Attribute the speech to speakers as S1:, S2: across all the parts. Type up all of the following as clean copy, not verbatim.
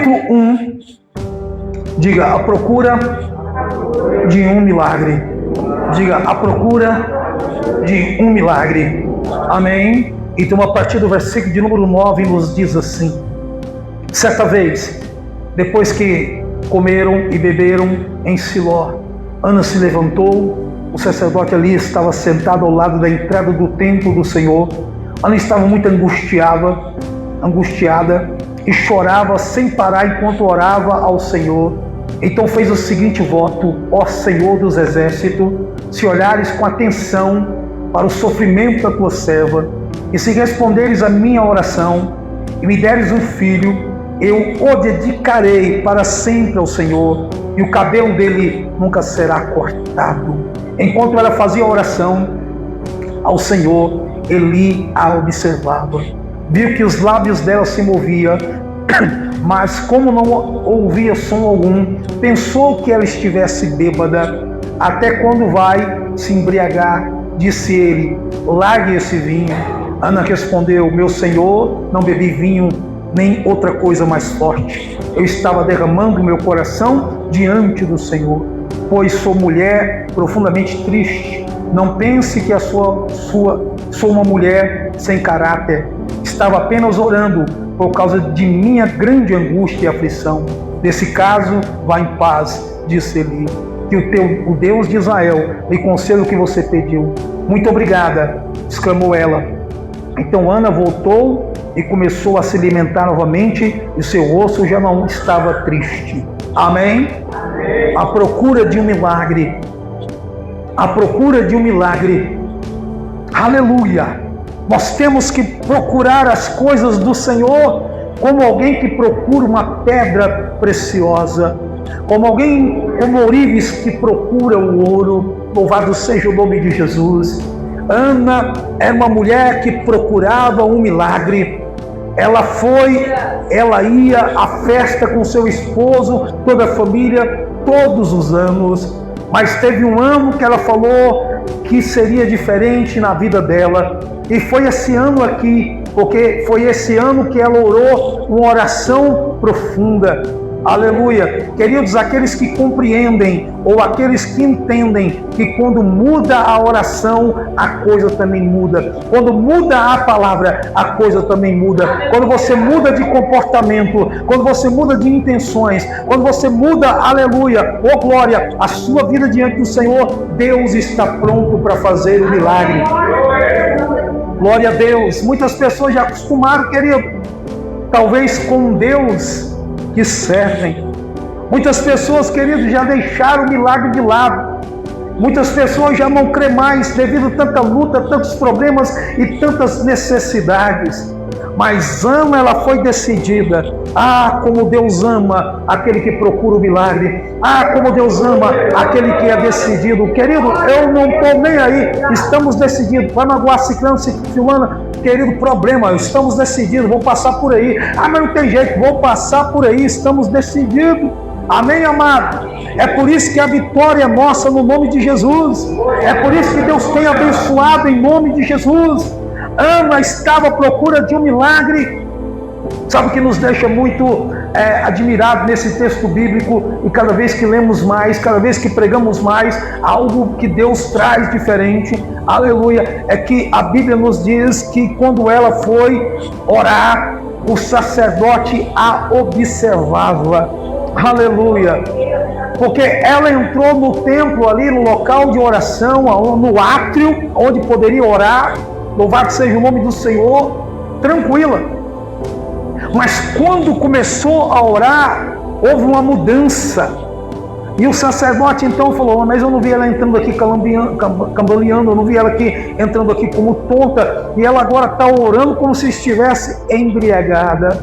S1: capítulo 1, diga: a procura de um milagre. Diga: a procura de um milagre. Amém? Então, a partir do versículo de número 9, nos diz assim: certa vez, depois que comeram e beberam em Siló, Ana se levantou. O sacerdote ali estava sentado ao lado da entrada do templo do Senhor. Ana estava muito angustiada e chorava sem parar enquanto orava ao Senhor. Então fez o seguinte voto: ó Senhor dos exércitos, se olhares com atenção para o sofrimento da tua serva, e se responderes a minha oração, e me deres um filho, eu o dedicarei para sempre ao Senhor, e o cabelo dele nunca será cortado. Enquanto ela fazia a oração ao Senhor, Eli a observava. Viu que os lábios dela se moviam, mas como não ouvia som algum, pensou que ela estivesse bêbada. Até quando vai se embriagar? Disse ele: largue esse vinho. Ana respondeu: meu senhor, não bebi vinho nem outra coisa mais forte. Eu estava derramando meu coração diante do Senhor, pois sou mulher profundamente triste. Não pense que sou uma mulher sem caráter. Estava apenas orando por causa de minha grande angústia e aflição. Nesse caso, vá em paz, disse Eli. Que o Deus de Israel lhe conceda o que você pediu. Muito obrigada, exclamou ela. Então Ana voltou e começou a se alimentar novamente, e seu rosto já não estava triste. Amém? Amém. A procura de um milagre. A procura de um milagre. Aleluia! Nós temos que procurar as coisas do Senhor como alguém que procura uma pedra preciosa, como ourives que procura o ouro. Louvado seja o nome de Jesus. Ana era uma mulher que procurava um milagre. Ela ia à festa com seu esposo, toda a família, todos os anos. Mas teve um ano que ela falou que seria diferente na vida dela. E foi esse ano aqui, porque foi esse ano que ela orou uma oração profunda. Aleluia. Queridos, aqueles que compreendem ou aqueles que entendem que quando muda a oração, a coisa também muda. Quando muda a palavra, a coisa também muda. Quando você muda de comportamento, quando você muda de intenções, quando você muda, aleluia, oh glória, a sua vida diante do Senhor, Deus está pronto para fazer o milagre. Glória a Deus. Muitas pessoas já acostumaram, querido, talvez com Deus que servem. Muitas pessoas, queridos, já deixaram o milagre de lado. Muitas pessoas já não crê mais devido a tanta luta, tantos problemas e tantas necessidades. Mas Ana, ela foi decidida. Ah, como Deus ama aquele que procura o milagre. Ah, como Deus ama aquele que é decidido. Querido, eu não estou nem aí. Estamos decididos. Vai magoar ciclano, fulana. Querido, problema. Estamos decididos. Vou passar por aí. Ah, mas não tem jeito. Vou passar por aí. Estamos decididos. Amém, amado? É por isso que a vitória é nossa no nome de Jesus. É por isso que Deus tem abençoado em nome de Jesus. Ana estava à procura de um milagre. Sabe o que nos deixa muito admirado nesse texto bíblico? E cada vez que lemos mais, cada vez que pregamos mais, algo que Deus traz diferente, aleluia, é que a Bíblia nos diz que quando ela foi orar, o sacerdote a observava, aleluia, porque ela entrou no templo ali, no local de oração, no átrio, onde poderia orar. Louvado seja o nome do Senhor, tranquila. Mas quando começou a orar, houve uma mudança. E o sacerdote então falou: mas eu não vi ela entrando aqui cambaleando, eu não vi ela aqui entrando aqui como tonta, e ela agora está orando como se estivesse embriagada.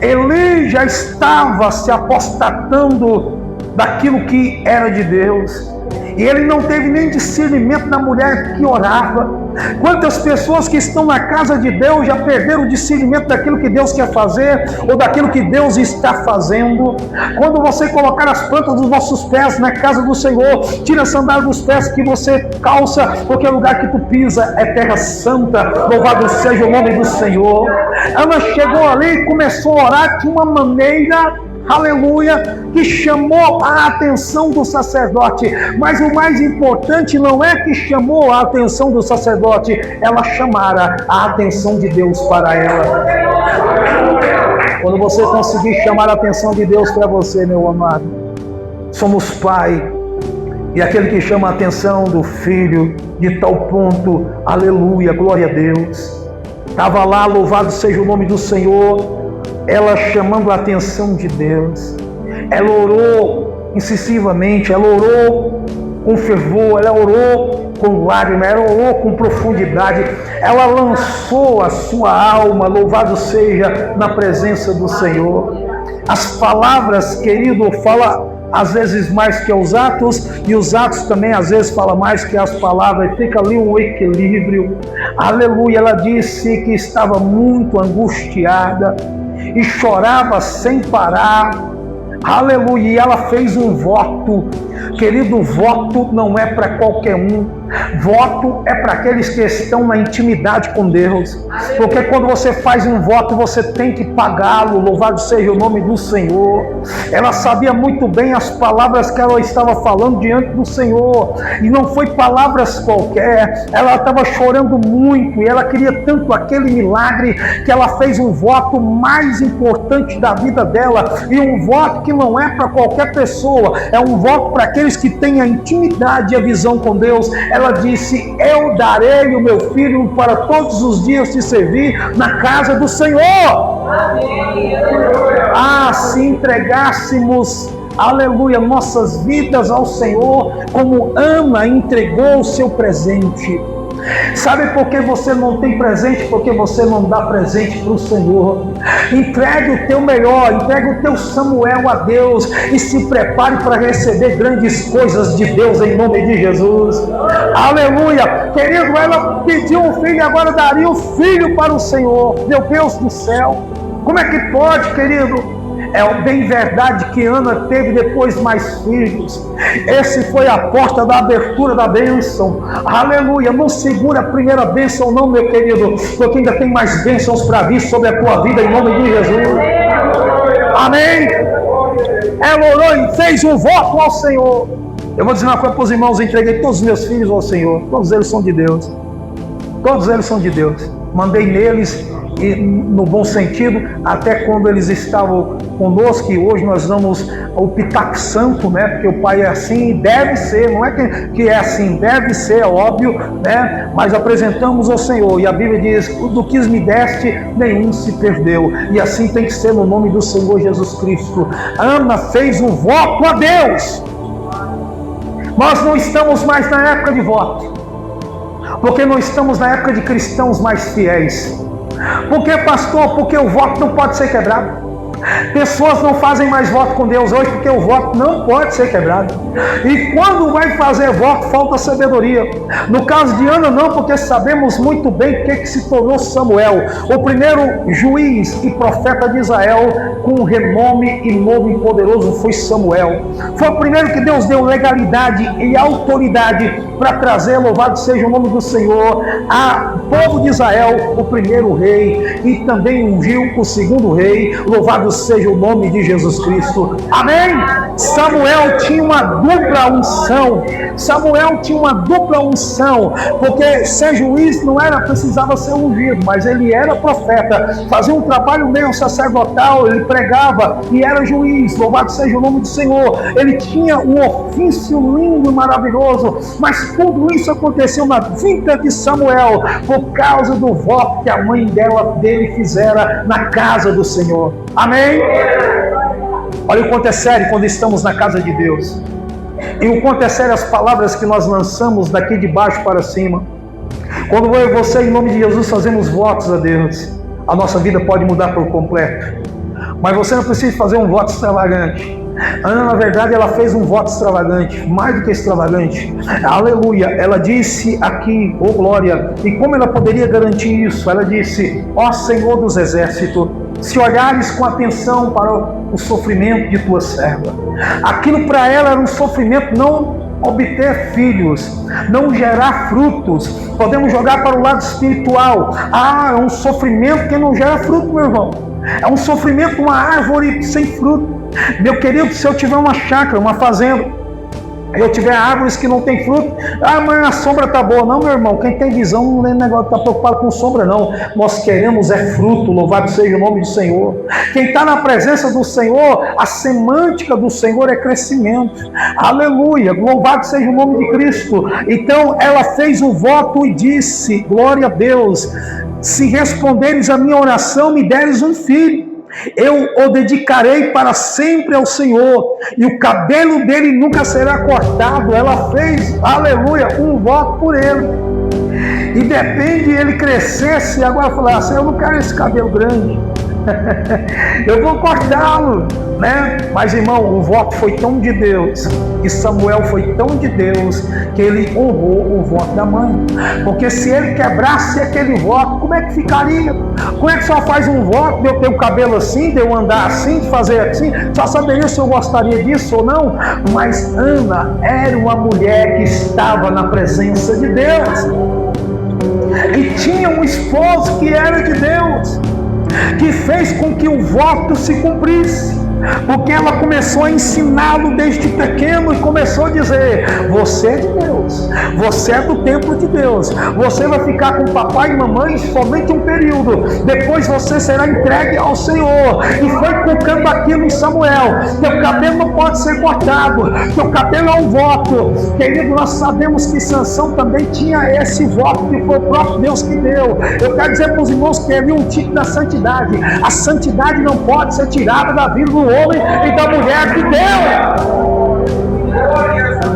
S1: Eli já estava se apostatando daquilo que era de Deus. E ele não teve nem discernimento da mulher que orava. Quantas pessoas que estão na casa de Deus já perderam o discernimento daquilo que Deus quer fazer ou daquilo que Deus está fazendo? Quando você colocar as plantas dos vossos pés na casa do Senhor, tira a sandália dos pés que você calça, porque o lugar que tu pisa é terra santa. Louvado seja o nome do Senhor. Ana chegou ali e começou a orar de uma maneira, aleluia, que chamou a atenção do sacerdote. Mas o mais importante não é que chamou a atenção do sacerdote, ela chamara a atenção de Deus para ela. Quando você conseguir chamar a atenção de Deus para você, meu amado, somos pai, e aquele que chama a atenção do filho, de tal ponto, aleluia, glória a Deus. Estava lá, louvado seja o nome do Senhor, ela chamando a atenção de Deus. Ela orou incisivamente, ela orou com fervor, ela orou com lágrimas, ela orou com profundidade, ela lançou a sua alma, louvado seja, na presença do Senhor. As palavras, querido, falam às vezes mais que os atos, e os atos também às vezes falam mais que as palavras, fica ali um equilíbrio. Aleluia, ela disse que estava muito angustiada e chorava sem parar. Aleluia, e ela fez um voto. Querido, voto não é para qualquer um. Voto é para aqueles que estão na intimidade com Deus. Porque quando você faz um voto, você tem que pagá-lo. Louvado seja o nome do Senhor. Ela sabia muito bem as palavras que ela estava falando diante do Senhor. E não foi palavras qualquer. Ela estava chorando muito e ela queria tanto aquele milagre que ela fez um voto mais importante da vida dela. E um voto que não é para qualquer pessoa. É um voto para aqueles que têm a intimidade e a visão com Deus. Ela disse: eu darei o meu filho para todos os dias te servir na casa do Senhor. Amém. Ah, se entregássemos, aleluia, nossas vidas ao Senhor, como Ana entregou o seu presente. Sabe por que você não tem presente? Porque você não dá presente para o Senhor. Entregue o teu melhor, entregue o teu Samuel a Deus e se prepare para receber grandes coisas de Deus em nome de Jesus. Aleluia! Querido, ela pediu um filho e agora daria o filho para o Senhor. Meu Deus do céu! Como é que pode, querido? É bem verdade que Ana teve depois mais filhos. Esse foi a porta da abertura da bênção. Aleluia. Não segura a primeira bênção não, meu querido, porque ainda tem mais bênçãos para vir sobre a tua vida em nome de Jesus. Amém. Ela orou e fez um voto ao Senhor. Eu vou dizer uma coisa para os irmãos: entreguei todos os meus filhos ao Senhor. Todos eles são de Deus. Todos eles são de Deus. Mandei neles, e no bom sentido, até quando eles estavam conosco, e hoje nós damos o pitaco santo, né? Porque o pai é assim e deve ser, não é que é assim, deve ser, é óbvio, né? Mas apresentamos ao Senhor, e a Bíblia diz: do que me deste, nenhum se perdeu, e assim tem que ser no nome do Senhor Jesus Cristo. Ana fez um voto a Deus. Nós não estamos mais na época de voto, porque não estamos na época de cristãos mais fiéis. Por que, pastor? Porque o voto não pode ser quebrado. Pessoas não fazem mais voto com Deus hoje porque o voto não pode ser quebrado. E quando vai fazer voto, falta sabedoria. No caso de Ana não, porque sabemos muito bem o que se tornou Samuel, o primeiro juiz e profeta de Israel com renome e nome poderoso foi Samuel. Foi o primeiro que Deus deu legalidade e autoridade para trazer, louvado seja o nome do Senhor, a povo de Israel, o primeiro rei, e também ungiu o segundo rei. Louvado seja o nome de Jesus Cristo. Amém? Samuel tinha uma dupla unção. Samuel tinha uma dupla unção, porque ser juiz não precisava ser ungido, mas ele era profeta, fazia um trabalho meio sacerdotal, ele pregava e era juiz. Louvado seja o nome do Senhor. Ele tinha um ofício lindo e maravilhoso, mas tudo isso aconteceu na vida de Samuel por causa do voto que a mãe dele fizera na casa do Senhor. Amém? Olha o quanto é sério quando estamos na casa de Deus. E o quanto é sério as palavras que nós lançamos daqui de baixo para cima. Quando eu e você, em nome de Jesus, fazemos votos a Deus, a nossa vida pode mudar por completo. Mas você não precisa fazer um voto extravagante. Ana, na verdade, ela fez um voto extravagante, mais do que extravagante. Aleluia. Ela disse aqui, oh glória, e como ela poderia garantir isso? Ela disse: ó Senhor dos exércitos, se olhares com atenção para o sofrimento de tua serva. Aquilo para ela era um sofrimento, não obter filhos, não gerar frutos. Podemos jogar para o lado espiritual. É um sofrimento que não gera fruto, meu irmão. É um sofrimento, uma árvore sem fruto. Meu querido, se eu tiver uma chácara, uma fazenda, eu tiver árvores que não tem fruto, mas a sombra está boa. Não, meu irmão, quem tem visão não tem negócio, está preocupado com sombra, não. Nós queremos fruto, louvado seja o nome do Senhor. Quem está na presença do Senhor, a semântica do Senhor é crescimento. Aleluia, louvado seja o nome de Cristo. Então ela fez um voto e disse: glória a Deus, se responderes a minha oração, me deres um filho. Eu o dedicarei para sempre ao Senhor, e o cabelo dele nunca será cortado. Ela fez, aleluia, um voto por ele. E depende ele crescesse e agora falar assim: eu não quero esse cabelo grande, eu vou cortá-lo, né? Mas irmão, o voto foi tão de Deus, e Samuel foi tão de Deus, que ele honrou o voto da mãe. Porque se ele quebrasse aquele voto, como é que ficaria? Como é que só faz um voto de eu ter o cabelo assim, de eu andar assim, de fazer assim? Só saberia se eu gostaria disso ou não. Mas Ana era uma mulher que estava na presença de Deus, e tinha um esposo que era de Deus, que fez com que o voto se cumprisse, porque ela começou a ensiná-lo desde pequeno e começou a dizer: você é de Deus, você é do templo de Deus, você vai ficar com papai e mamãe somente um período, depois você será entregue ao Senhor. E foi colocando aquilo em Samuel: teu cabelo não pode ser cortado, teu cabelo é um voto. Querido, nós sabemos que Sansão também tinha esse voto, que foi o próprio Deus que deu. Eu quero dizer para os irmãos que havia um tipo da santidade. A santidade não pode ser tirada da vida do homem e da mulher que deu.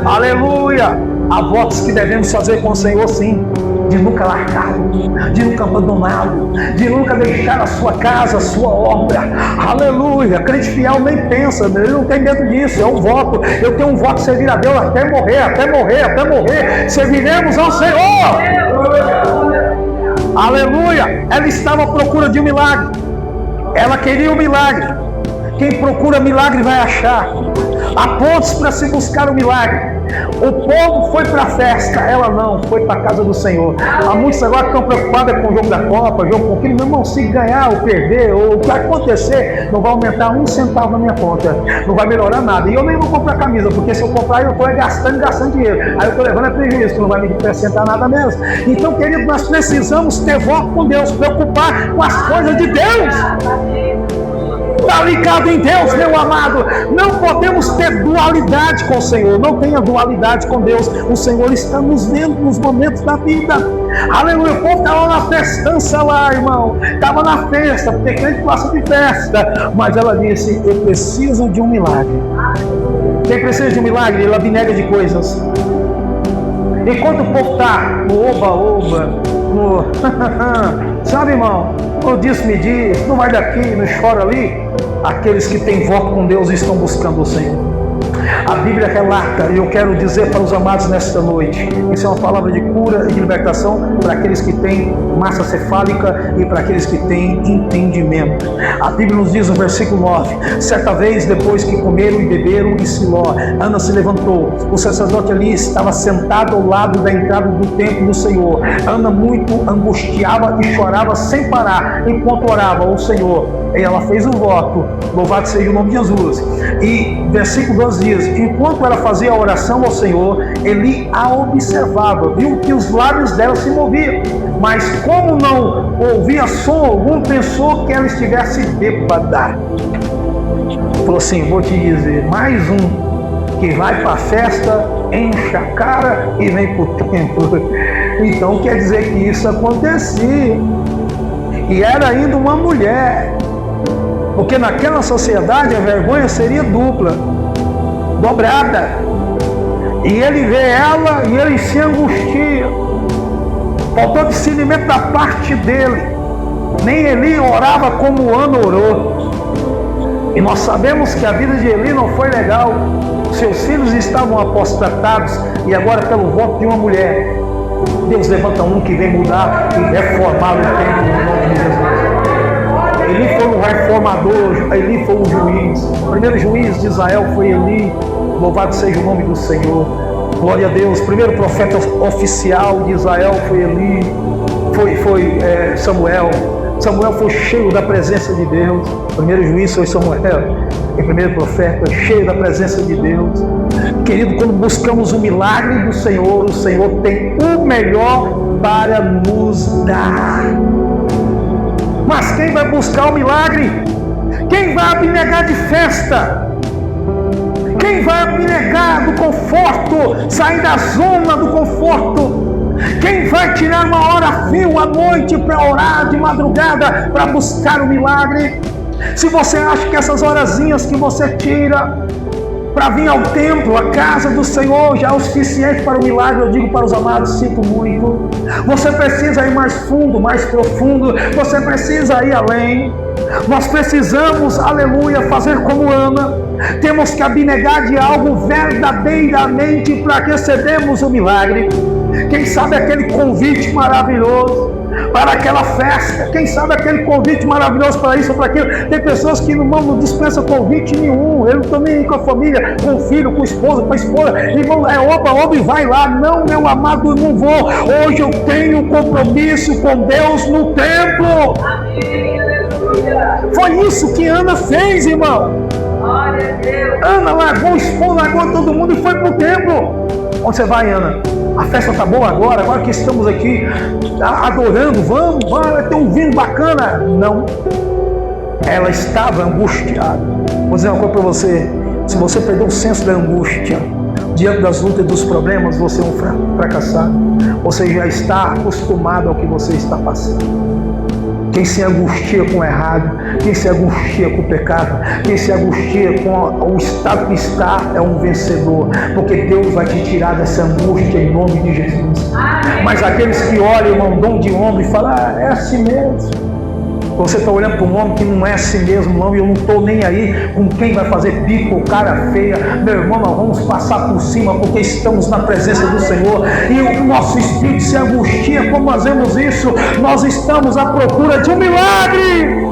S1: Aleluia. Há votos que devemos fazer com o Senhor, sim, de nunca largá-lo, de nunca abandoná-lo, de nunca deixar a sua casa, a sua obra. Aleluia. Crente fiel nem pensa, ele não tem medo disso. É um voto. Eu tenho um voto de servir a Deus até morrer, até morrer, até morrer. Serviremos ao Senhor. Aleluia. Ela estava à procura de um milagre. Ela queria um milagre. Quem procura milagre vai achar. Há pontos para se buscar o milagre. O povo foi para a festa, ela não, foi para a casa do Senhor. Há muitos agora que estão preocupados com o jogo da Copa, jogo com aquilo. Meu irmão, se ganhar ou perder, ou o que vai acontecer, não vai aumentar um centavo na minha conta, não vai melhorar nada. E eu nem vou comprar camisa, porque se eu comprar, eu estou gastando dinheiro. Aí eu estou levando prejuízo, que não vai me acrescentar nada mesmo. Então, querido, nós precisamos ter voto com Deus, preocupar com as coisas de Deus. Está ligado em Deus, meu amado. Não podemos ter dualidade com o Senhor. Não tenha dualidade com Deus. O Senhor está nos vendo nos momentos da vida. Aleluia. O povo estava na festança lá, irmão. Estava na festa, porque crente gosta de festa. Mas ela disse: eu preciso de um milagre. Quem precisa de um milagre, ele abnega de coisas. Enquanto o povo está no oba-oba, no sabe, irmão, no diz-me-diz, não vai daqui, não chora ali, aqueles que têm voto com Deus estão buscando o Senhor. A Bíblia relata, e eu quero dizer para os amados nesta noite, isso é uma palavra de cura e de libertação para aqueles que têm massa cefálica e para aqueles que têm entendimento. A Bíblia nos diz no versículo 9: certa vez, depois que comeram e beberam em Siló, Ana se levantou. O sacerdote ali estava sentado ao lado da entrada do templo do Senhor. Ana muito angustiava e chorava sem parar enquanto orava ao Senhor. E ela fez um voto, louvado seja o nome de Jesus. E versículo 12 diz: enquanto ela fazia a oração ao Senhor, Eli a observava, viu que os lábios dela se moviam, mas como não ouvia som algum, pensou que ela estivesse bêbada. Falou assim: vou te dizer, mais um que vai para a festa, enche a cara e vem para o templo. Então quer dizer que isso acontecia. E era ainda uma mulher, porque naquela sociedade a vergonha seria dupla, dobrada. E ele vê ela e ele se angustia. Faltou discernimento da parte dele. Nem Eli orava como Ana orou. E nós sabemos que a vida de Eli não foi legal. Seus filhos estavam apostatados e agora, pelo voto de uma mulher, Deus levanta um que vem mudar e reformar o templo no nome de Jesus. Eli foi um reformador, Eli foi um juiz. O primeiro juiz de Israel foi Eli. Louvado seja o nome do Senhor. Glória a Deus. O primeiro profeta oficial de Israel foi Eli. Foi Samuel. Samuel foi cheio da presença de Deus. O primeiro juiz foi Samuel. O primeiro profeta, cheio da presença de Deus. Querido, quando buscamos o milagre do Senhor, o Senhor tem o melhor para nos dar. Mas quem vai buscar o milagre? Quem vai abnegar de festa? Quem vai abnegar do conforto? Sair da zona do conforto? Quem vai tirar uma hora fio à noite para orar de madrugada, para buscar o milagre? Se você acha que essas horazinhas que você tira para vir ao templo, à casa do Senhor, já é o suficiente para o milagre, eu digo para os amados, sinto muito. Você precisa ir mais fundo, mais profundo, você precisa ir além. Nós precisamos, aleluia, fazer como Ana. Temos que abnegar de algo verdadeiramente para que recebamos o milagre. Quem sabe aquele convite maravilhoso para aquela festa, quem sabe aquele convite maravilhoso para isso ou para aquilo. Tem pessoas que não dispensam convite nenhum. Eu não estou nem aí com a família, com o filho, com a esposa, irmão, oba e vai lá. Não, meu amado, eu não vou. Hoje eu tenho um compromisso com Deus no templo. Foi isso que Ana fez, irmão. Ana largou o esposo, largou todo mundo e foi para o templo. Onde você vai, Ana? A festa está boa agora que estamos aqui adorando, vamos, vai ter um vinho bacana. Não, ela estava angustiada. Vou dizer uma coisa para você: se você perder o senso da angústia diante das lutas e dos problemas, você é um fracassado. Você já está acostumado ao que você está passando. Quem se angustia com o errado, quem se angustia com o pecado, quem se angustia com o estado que está, é um vencedor, porque Deus vai te tirar dessa angústia em nome de Jesus. Mas aqueles que olham, irmão, dom de ombro e falam, é assim mesmo. Você está olhando para um homem que não é assim mesmo, não, e eu não estou nem aí com quem vai fazer pico ou cara feia. Meu irmão, nós vamos passar por cima, porque estamos na presença do Senhor, e o nosso espírito se angustia. Como nós vemos isso? Nós estamos à procura de um milagre.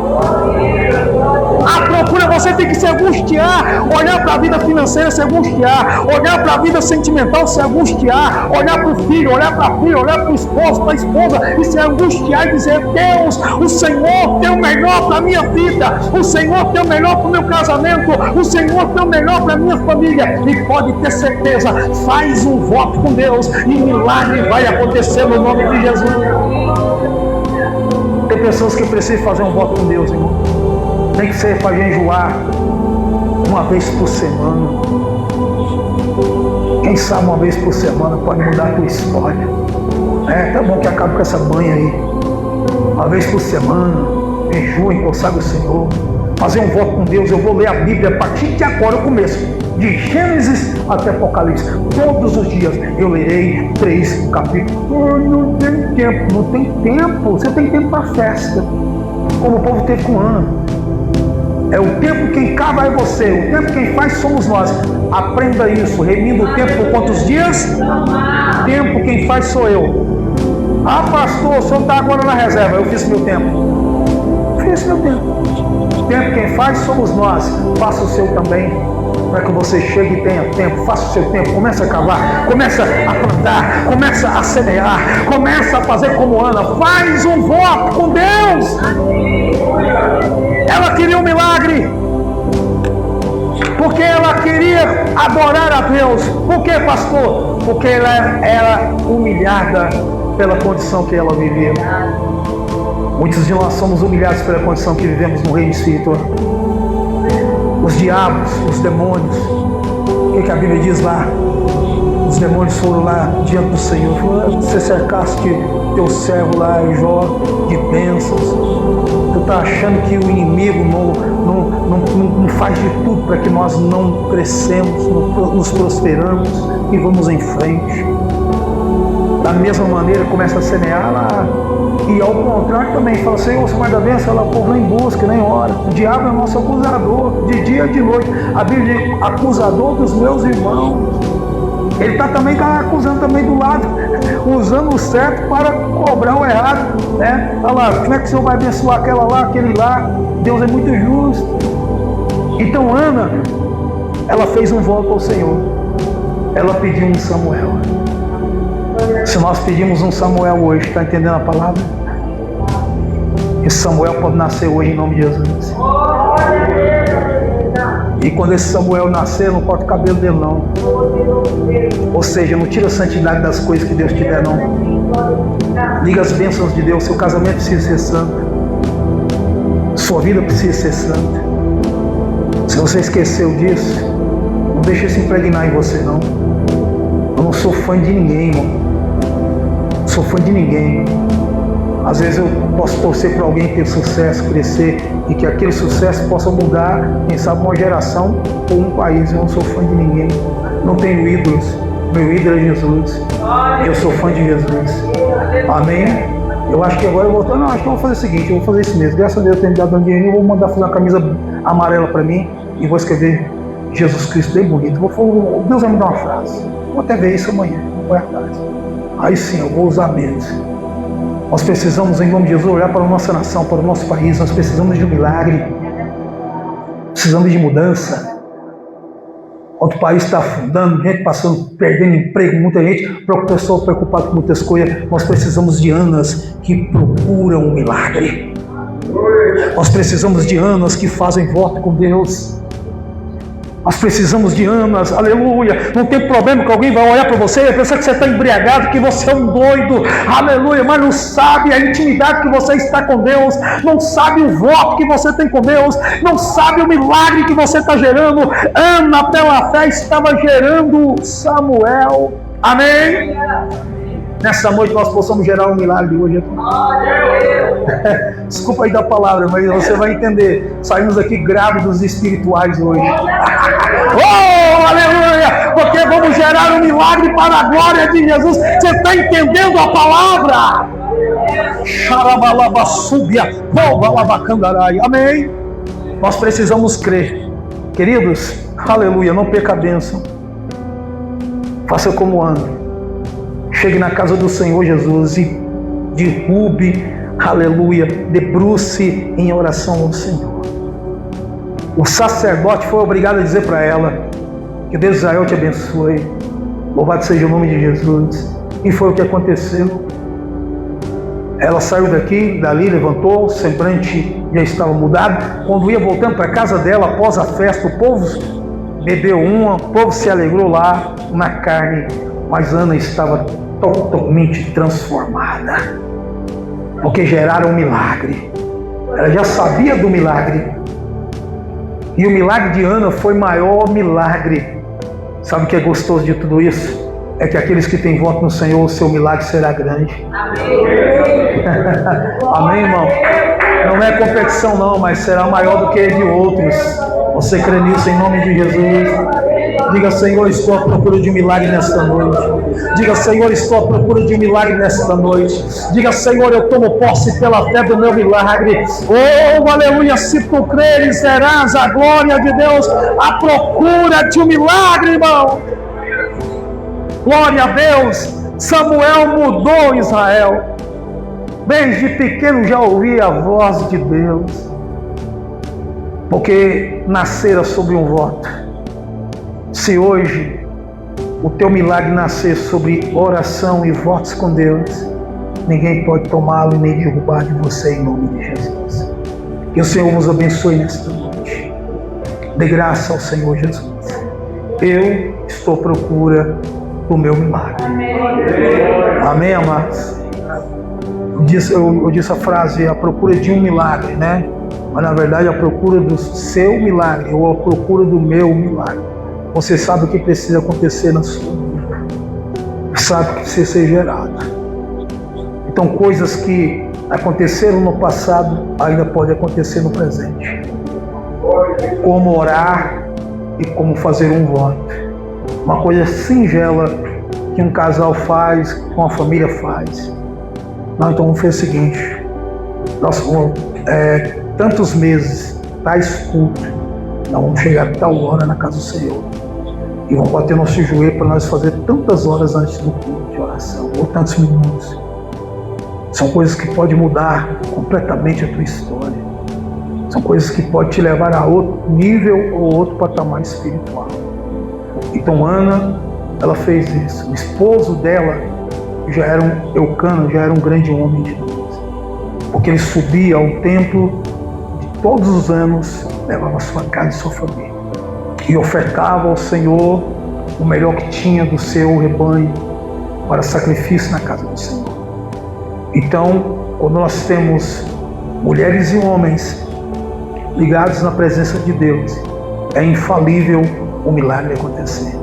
S1: A procura, você tem que se angustiar, olhar para a vida financeira, se angustiar, olhar para a vida sentimental, se angustiar, olhar para o filho, olhar para a filha, olhar para o esposo, para a esposa, e se angustiar e dizer, Deus, o Senhor tem o melhor para a minha vida, o Senhor tem o melhor para o meu casamento, o Senhor tem o melhor para a minha família. E pode ter certeza, faz um voto com Deus e milagre vai acontecer no nome de Jesus. Tem pessoas que precisam fazer um voto com Deus, irmão. Tem que ser para jejuar uma vez por semana. Quem sabe uma vez por semana pode mudar a tua história. Tá bom que acabe com essa banha aí. Uma vez por semana, jejua e consagra o Senhor. Fazer um voto com Deus. Eu vou ler a Bíblia a partir de agora, eu começo. De Gênesis até Apocalipse. Todos os dias eu lerei 3 capítulos. Não tem tempo. Não tem tempo. Você tem tempo para festa. Como o povo teve com Ana. É o tempo quem cava é você, o tempo quem faz somos nós. Aprenda isso, remindo o tempo por quantos dias? Tempo quem faz sou eu. Ah, pastor, o senhor está agora na reserva. Eu fiz meu tempo. Fiz meu tempo. O tempo quem faz somos nós. Faça o seu também, para que você chegue e tenha tempo. Faça o seu tempo, começa a cavar, começa a plantar, começa a semear, começa a fazer como Ana. Faz um voto com Deus. Ela queria um milagre, porque ela queria adorar a Deus. Por que, pastor? Porque ela era humilhada pela condição que ela vivia. Muitos de nós somos humilhados pela condição que vivemos no reino espiritual. Os diabos, os demônios, o que a Bíblia diz lá? Os demônios foram lá diante do Senhor. Falaram, você cercaste teu servo lá, Jó, de bênçãos. Tu está achando que o inimigo não faz de tudo para que nós não crescemos, não nos prosperamos e vamos em frente. Da mesma maneira, começa a semear lá. E ao contrário também, fala, Senhor, você vai dar bênção, ela, o povo nem busca, nem ora. O diabo é o nosso acusador, de dia e de noite. A Bíblia diz, acusador dos meus irmãos. Ele está também acusando também do lado, usando o certo para cobrar o errado, né? Olha lá, como é que o Senhor vai abençoar aquela lá, aquele lá? Deus é muito justo. Então Ana, ela fez um voto ao Senhor. Ela pediu um Samuel. Se nós pedimos um Samuel hoje, está entendendo a palavra? Esse Samuel pode nascer hoje em nome de Jesus. E quando esse Samuel nascer, não corta o cabelo dele não. Ou seja, não tira a santidade das coisas que Deus te der não. Liga as bênçãos de Deus. Seu casamento precisa ser santo. Sua vida precisa ser santa. Se você esqueceu disso, não deixe isso impregnar em você não. Eu não sou fã de ninguém, irmão. Não sou fã de ninguém. Às vezes eu posso torcer para alguém ter sucesso, crescer, e que aquele sucesso possa mudar, quem sabe, uma geração ou um país. Eu não sou fã de ninguém. Não tenho ídolos. Meu ídolo é Jesus. Eu sou fã de Jesus. Amém? Eu acho que agora eu vou... Não, acho que eu vou fazer o seguinte, eu vou fazer isso mesmo. Graças a Deus eu tenho me dado um dinheirinho, eu vou mandar fazer uma camisa amarela para mim e vou escrever Jesus Cristo bem bonito. Vou falar, Deus vai me dar uma frase. Vou até ver isso amanhã, vou atrás. Aí sim, eu vou usar menos. Nós precisamos, em nome de Jesus, olhar para a nossa nação, para o nosso país. Nós precisamos de um milagre. Precisamos de mudança. Outro país está afundando, gente passando, perdendo emprego, muita gente, pessoal preocupado com muitas coisas. Nós precisamos de Anas que procuram um milagre. Nós precisamos de Anas que fazem voto com Deus. Nós precisamos de Anas, aleluia. Não tem problema que alguém vai olhar para você e pensar que você está embriagado, que você é um doido, aleluia, mas não sabe a intimidade que você está com Deus, não sabe o voto que você tem com Deus, não sabe o milagre que você está gerando. Ana, pela fé, estava gerando Samuel, amém? Nessa noite nós possamos gerar um milagre hoje aqui. Desculpa aí da palavra, mas você vai entender. Saímos aqui grávidos espirituais hoje. Oh, aleluia! Porque vamos gerar um milagre para a glória de Jesus. Você está entendendo a palavra? Amém? Nós precisamos crer. Queridos, aleluia, não perca a bênção. Faça como Ana. Chegue na casa do Senhor Jesus e derrube, aleluia, debruce em oração ao Senhor. O sacerdote foi obrigado a dizer para ela, que Deus de Israel te abençoe, louvado seja o nome de Jesus. E foi o que aconteceu. Ela saiu dali, levantou, o semblante já estava mudado. Quando ia voltando para a casa dela, após a festa, o povo bebeu o povo se alegrou lá na carne, mas Ana estava totalmente transformada, porque geraram um milagre. Ela já sabia do milagre, e o milagre de Ana foi o maior milagre. Sabe o que é gostoso de tudo isso? É que aqueles que têm voto no Senhor, o seu milagre será grande. Amém. Amém, irmão? Não é competição não, mas será maior do que de outros. Você crê nisso em nome de Jesus? Diga, Senhor, estou à procura de um milagre nesta noite. Diga, Senhor, estou à procura de um milagre nesta noite. Diga, Senhor, eu tomo posse pela fé do meu milagre. Oh, aleluia, se tu creres, serás a glória de Deus à procura de um milagre, irmão. Glória a Deus. Samuel mudou Israel. Desde pequeno já ouvi a voz de Deus, porque nascera sobre um voto. Se hoje o teu milagre nascer sobre oração e votos com Deus, ninguém pode tomá-lo e nem derrubar de você em nome de Jesus. Que o Senhor nos abençoe nesta noite. Dê graça ao Senhor Jesus. Eu estou à procura do meu milagre. Amém, amados? Eu disse a frase, a procura de um milagre, né? Mas na verdade a procura do seu milagre, ou a procura do meu milagre. Você sabe o que precisa acontecer na sua vida. Sabe o que precisa ser gerado. Então coisas que aconteceram no passado ainda podem acontecer no presente. Como orar e como fazer um voto. Uma coisa singela que um casal faz, que uma família faz. Não, então vamos fazer o seguinte. Nós vamos, tantos meses, tais cultos, nós vamos chegar a tal hora na casa do Senhor. E vamos bater nosso joelho para nós fazer tantas horas antes do culto de oração, ou tantos minutos. São coisas que podem mudar completamente a tua história. São coisas que podem te levar a outro nível ou outro patamar espiritual. Então Ana, ela fez isso. O esposo dela Eucana já era um grande homem de Deus. Porque ele subia ao templo de todos os anos, levava sua casa e sua família. E ofertava ao Senhor o melhor que tinha do seu rebanho para sacrifício na casa do Senhor. Então, quando nós temos mulheres e homens ligados na presença de Deus, é infalível o milagre acontecer.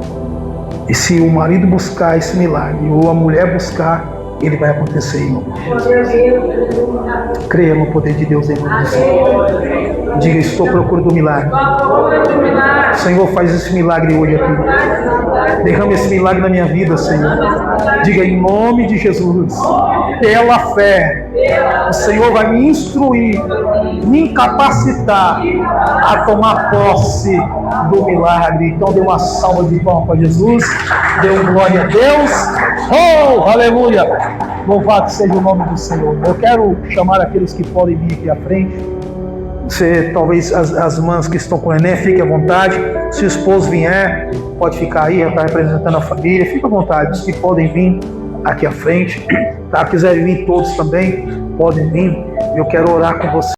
S1: E se o marido buscar esse milagre, ou a mulher buscar, ele vai acontecer em nome de Jesus. Creia no poder de Deus em nome de Jesus. Diga, estou à procura do milagre. Senhor, faz esse milagre hoje aqui. Derrama esse milagre na minha vida, Senhor. Diga, em nome de Jesus. Pela fé, o Senhor vai me instruir, me incapacitar a tomar posse do milagre. Então dê uma salva de palmas para Jesus. Dê glória a Deus. Oh, aleluia! Louvado seja o nome do Senhor. Eu quero chamar aqueles que podem vir aqui à frente. Você, talvez as mães que estão com o neném, fique à vontade. Se o esposo vier, pode ficar aí, está representando a família. Fique à vontade. Os que podem vir aqui à frente, tá? Quiserem vir todos também, podem vir. Eu quero orar com você.